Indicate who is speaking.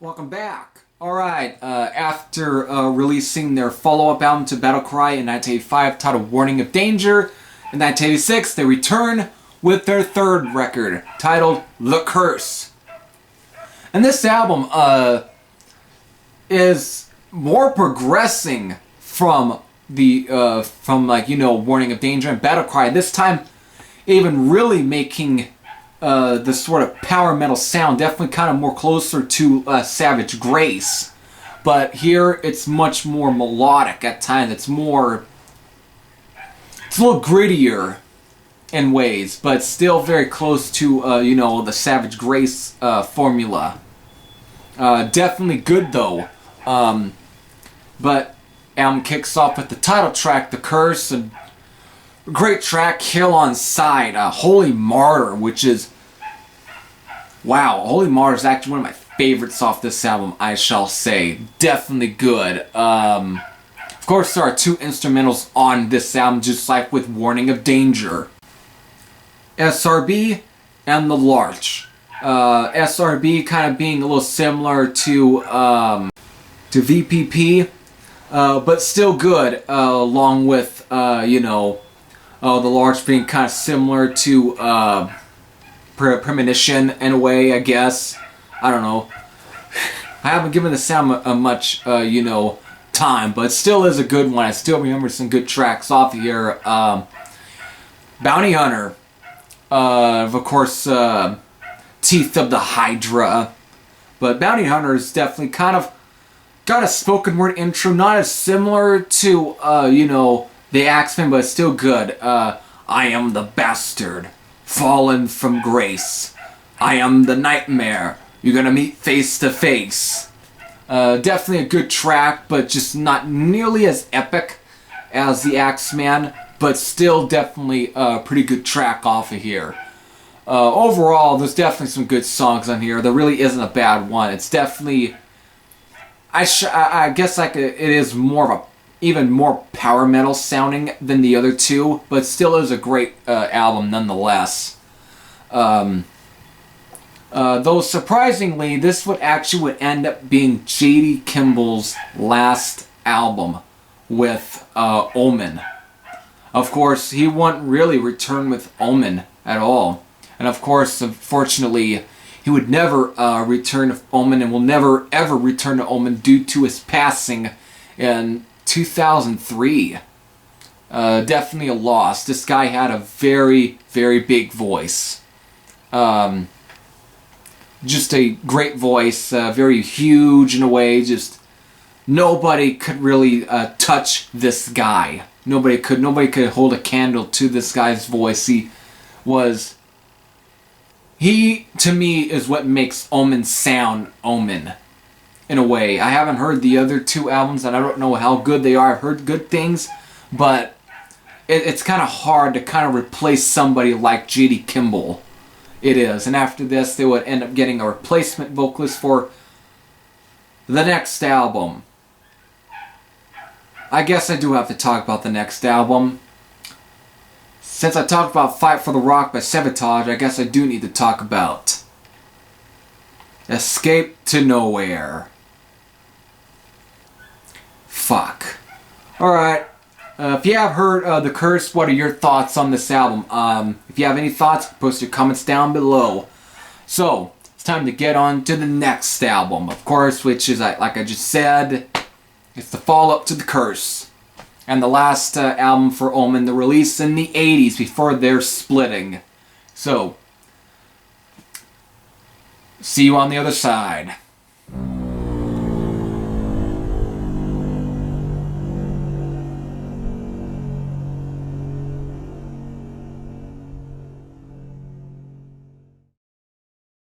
Speaker 1: Welcome back. Alright, after releasing their follow-up album to Battle Cry in 1985 titled Warning of Danger, in 1986 they return with their third record titled The Curse. And this album is more progressing from the Warning of Danger and Battle Cry. This time even really making the sort of power metal sound, definitely kind of more closer to Savage Grace. But here it's much more melodic at times. It's a little grittier in ways, but still very close to the Savage Grace formula. Definitely good though. But album kicks off with the title track, The Curse, and great track, Kill on Side, Holy Martyr, which is, wow, Holy Martyr is actually one of my favorites off this album, I shall say. Definitely good. Of course, there are two instrumentals on this album, just like with Warning of Danger. SRB and The Larch. SRB kind of being a little similar to VPP, but still good, along with, The Larch being kind of similar to Premonition in a way, I guess. I don't know. I haven't given the sound much, time, but it still is a good one. I still remember some good tracks off of here. Bounty Hunter. Of course, Teeth of the Hydra. But Bounty Hunter is definitely kind of got a spoken word intro, not as similar to, the Axeman, but still good. I am the bastard, fallen from grace. I am the nightmare, you're gonna meet face to face. Definitely a good track, but just not nearly as epic as the Axeman, but still definitely a pretty good track off of here. Overall, there's definitely some good songs on here. There really isn't a bad one. It's definitely, I guess it is more of a even more power metal sounding than the other two, but still is a great album nonetheless. Though surprisingly, this would end up being J.D. Kimball's last album with Omen. Of course, he wouldn't really return with Omen at all. And of course, unfortunately, he would never return to Omen and will never ever return to Omen due to his passing in 2003. Definitely a loss. This guy had a very, very big voice. Just a great voice, very huge in a way. Just nobody could really touch this guy. Nobody could hold a candle to this guy's voice. He to me is what makes Omen sound Omen. In a way, I haven't heard the other two albums, and I don't know how good they are. I've heard good things, but it's kind of hard to kind of replace somebody like J.D. Kimball. It is, and after this, they would end up getting a replacement vocalist for the next album. I guess I do have to talk about the next album. Since I talked about Fight for the Rock by Sabotage, I guess I do need to talk about Escape to Nowhere. Fuck. Alright. If you have heard The Curse, what are your thoughts on this album? If you have any thoughts, post your comments down below. So, it's time to get on to the next album, of course, which is, like I just said, it's the follow-up to The Curse. And the last album for Omen, the release in the 80s before their splitting. So, see you on the other side.